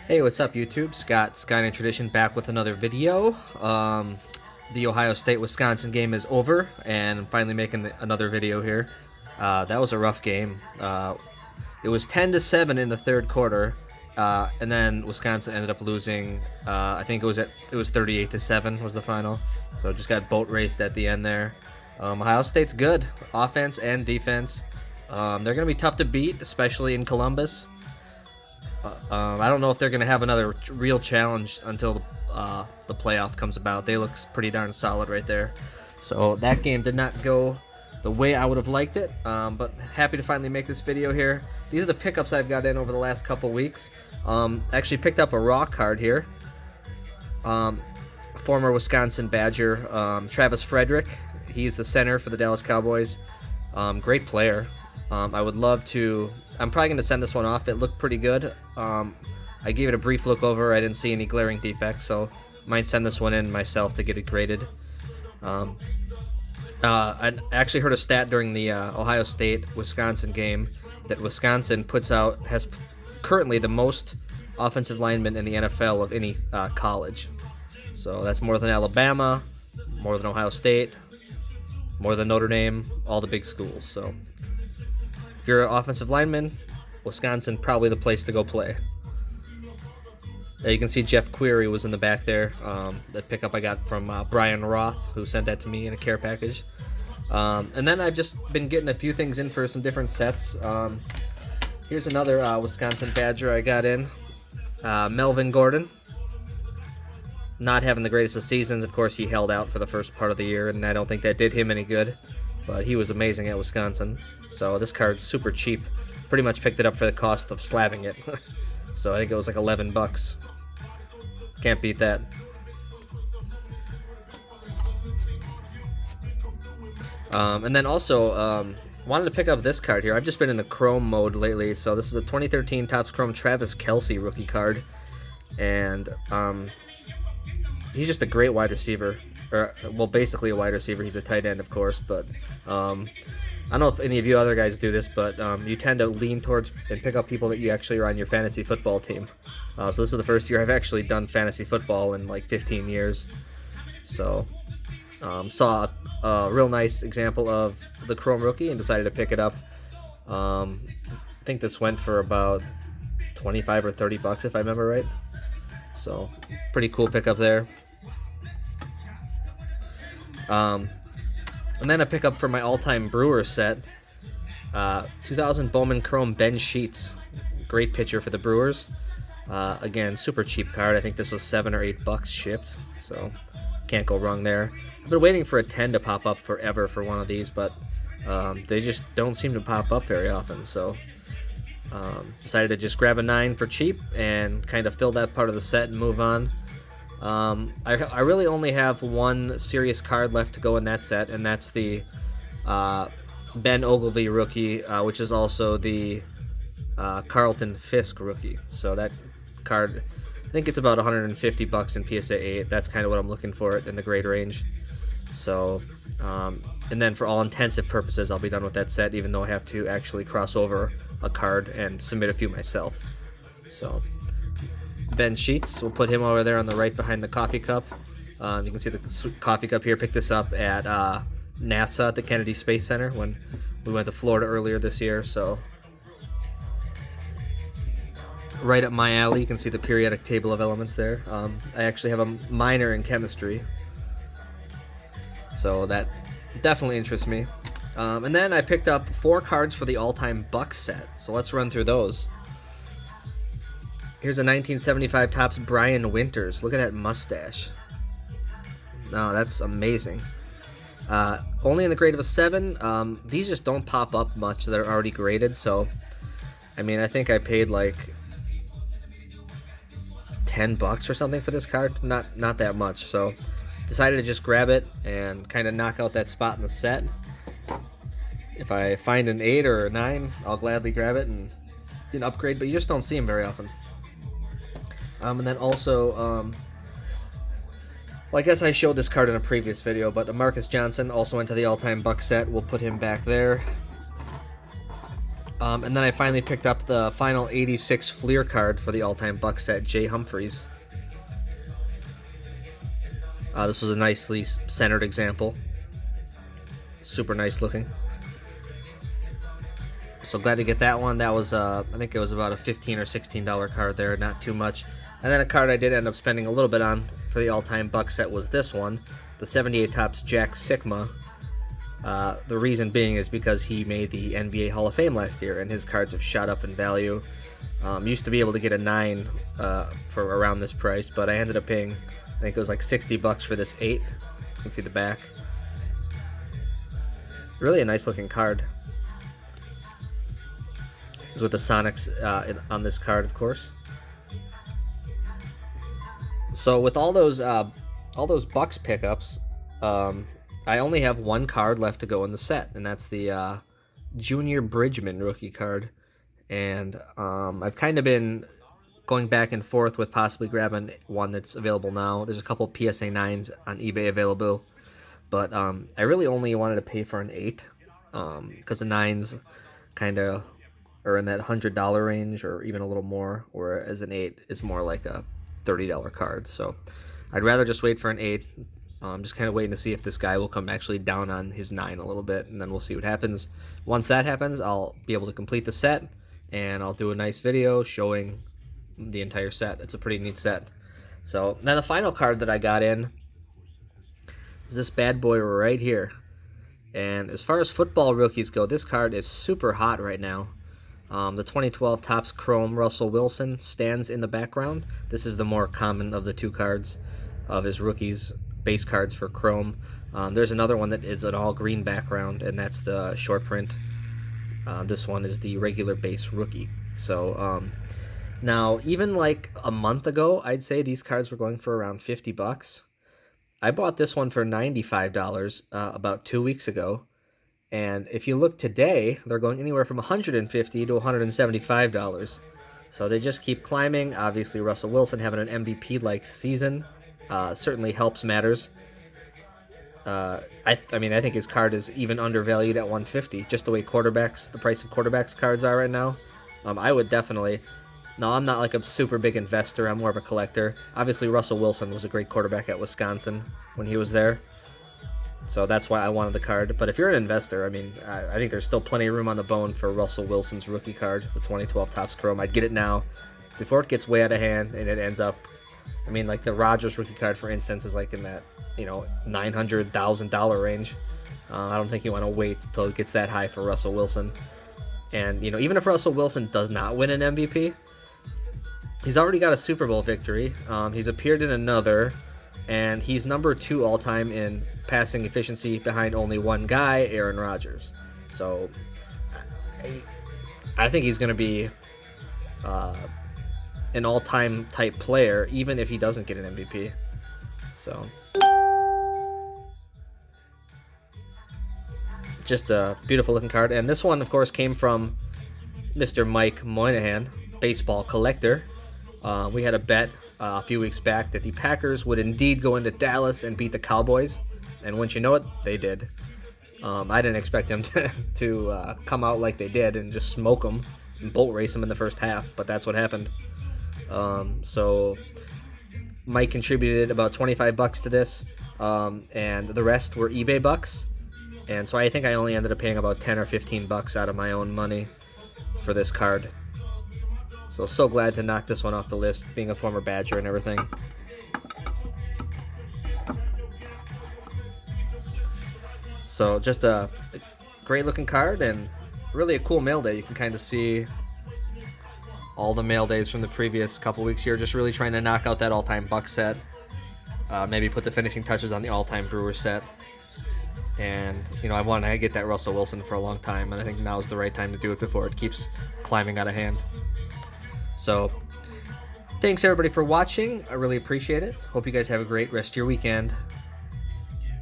Hey, what's up, YouTube? Scott, Sky and Tradition, back with another video. The Ohio State-Wisconsin game is over, and I'm finally making another video here. That was a rough game. It was 10-7 in the third quarter, and then Wisconsin ended up losing. I think it was 38-7 was the final. So just got boat raced at the end there. Ohio State's good, offense and defense. They're gonna be tough to beat, especially in Columbus. I don't know if they're going to have another real challenge until the playoff comes about. They look pretty darn solid right there. So that game did not go the way I would have liked it, but happy to finally make this video here. These are the pickups I've got in over the last couple weeks. Actually picked up a raw card here. Former Wisconsin Badger, Travis Frederick. He's the center for the Dallas Cowboys. Great player. I would love to. I'm probably going to send this one off. It looked pretty good. I gave it a brief look over. I didn't see any glaring defects, so might send this one in myself to get it graded. I actually heard a stat during the Ohio State-Wisconsin game that Wisconsin has currently the most offensive linemen in the NFL of any college. So that's more than Alabama, more than Ohio State, more than Notre Dame, all the big schools. So if you're an offensive lineman, Wisconsin probably the place to go play. There you can see Jeff Query was in the back there. That pickup I got from Brian Roth, who sent that to me in a care package. And then I've just been getting a few things in for some different sets. Here's another Wisconsin Badger I got in. Melvin Gordon. Not having the greatest of seasons. Of course, he held out for the first part of the year, and I don't think that did him any good. But he was amazing at Wisconsin. So this card's super cheap. Pretty much picked it up for the cost of slabbing it. So I think it was like 11 bucks. Can't beat that. And then also, wanted to pick up this card here. I've just been in the Chrome mode lately. So this is a 2013 Topps Chrome Travis Kelce rookie card. And he's just a great wide receiver. Well, basically a wide receiver. He's a tight end, of course, but I don't know if any of you other guys do this, but you tend to lean towards and pick up people that you actually are on your fantasy football team. So this is the first year I've actually done fantasy football in like 15 years. So saw a real nice example of the Chrome rookie and decided to pick it up. I think this went for about 25 or 30 bucks if I remember right. So pretty cool pickup there. And then a pickup for my all-time Brewers set, 2000 Bowman Chrome Ben Sheets. Great pitcher for the Brewers. Again, super cheap card. I think this was 7 or 8 bucks shipped, so can't go wrong there. I've been waiting for a 10 to pop up forever for one of these, but they just don't seem to pop up very often, so decided to just grab a 9 for cheap and kind of fill that part of the set and move on. I really only have one serious card left to go in that set, and that's the Ben Ogilvy rookie, which is also the Carlton Fisk rookie. So that card, I think it's about 150 bucks in PSA 8. That's kind of what I'm looking for it in the grade range. So, and then for all intensive purposes, I'll be done with that set, even though I have to actually cross over a card and submit a few myself. So Ben Sheets, we'll put him over there on the right behind the coffee cup. You can see the coffee cup here. Picked this up at NASA at the Kennedy Space Center when we went to Florida earlier this year. So right up my alley. You can see the periodic table of elements there. I actually have a minor in chemistry, so that definitely interests me. And then I picked up 4 cards for the all-time Bucks set. So let's run through those. Here's a 1975 Topps Brian Winters. Look at that mustache. No, that's amazing. Only in the grade of a 7. These just don't pop up much. They're already graded, so I mean, I think I paid like 10 bucks or something for this card. Not that much. So decided to just grab it and kind of knock out that spot in the set. If I find an 8 or a 9, I'll gladly grab it and get an upgrade, but you just don't see them very often. And then also, well, I guess I showed this card in a previous video, but Marcus Johnson also went to the all-time Buck set. We'll put him back there. And then I finally picked up the final 86 Fleer card for the all-time Buck set, Jay Humphries. This was a nicely centered example. Super nice looking. So glad to get that one. That was, I think it was about a $15 or $16 card there, not too much. And then a card I did end up spending a little bit on for the all-time Buck set was this one, the 78 Topps Jack Sikma. The reason being is because he made the NBA Hall of Fame last year, and his cards have shot up in value. Used to be able to get a 9 for around this price, but I ended up paying, I think it was like $60 for this 8. You can see the back. Really a nice looking card. Is with the Sonics on this card, of course. So with all those Bucks pickups, I only have one card left to go in the set, and that's the Junior Bridgman rookie card. And I've kind of been going back and forth with possibly grabbing one that's available now. There's a couple PSA 9s on eBay available, but I really only wanted to pay for an 8 because the 9s kind of are in that $100 range or even a little more, whereas an 8 is more like a $30 card. So I'd rather just wait for an 8. Just kind of waiting to see if this guy will come actually down on his 9 a little bit, and then we'll see what happens. Once that happens, I'll be able to complete the set, and I'll do a nice video showing the entire set. It's a pretty neat set. So now the final card that I got in is this bad boy right here. And as far as football rookies go, this card is super hot right now. The 2012 Topps Chrome Russell Wilson stands in the background. This is the more common of the two cards of his rookies base cards for Chrome. There's another one that is an all green background, and that's the short print. This one is the regular base rookie. So now, even like a month ago, I'd say these cards were going for around $50. I bought this one for $95 about 2 weeks ago. And if you look today, they're going anywhere from $150 to $175. So they just keep climbing. Obviously, Russell Wilson having an MVP-like season certainly helps matters. I mean, I think his card is even undervalued at $150, just the way the price of quarterbacks cards are right now. I would definitely. No, I'm not like a super big investor. I'm more of a collector. Obviously, Russell Wilson was a great quarterback at Wisconsin when he was there. So that's why I wanted the card. But if you're an investor, I mean, I think there's still plenty of room on the bone for Russell Wilson's rookie card, the 2012 Topps Chrome. I'd get it now before it gets way out of hand and it ends up, I mean, like the Rodgers rookie card, for instance, is like in that, $900,000 range. I don't think you want to wait until it gets that high for Russell Wilson. And, even if Russell Wilson does not win an MVP, he's already got a Super Bowl victory. He's appeared in another, and he's number 2 all-time in passing efficiency behind only one guy, Aaron Rodgers. So I think he's going to be an all-time type player, even if he doesn't get an MVP. So just a beautiful looking card. And this one, of course, came from Mr. Mike Moynihan, baseball collector. We had a bet a few weeks back that the Packers would indeed go into Dallas and beat the Cowboys, and wouldn't you know it, they did. I didn't expect them to come out like they did and just smoke them and bolt race them in the first half, but that's what happened. So Mike contributed about $25 to this, and the rest were eBay bucks, and so I think I only ended up paying about $10 or $15 out of my own money for this card. So glad to knock this one off the list, being a former Badger and everything. So just a great looking card and really a cool mail day. You can kind of see all the mail days from the previous couple weeks here, just really trying to knock out that all-time Buck set. Maybe put the finishing touches on the all-time Brewer set. And, I wanted to get that Russell Wilson for a long time, and I think now is the right time to do it before it keeps climbing out of hand. So, thanks everybody for watching. I really appreciate it. Hope you guys have a great rest of your weekend.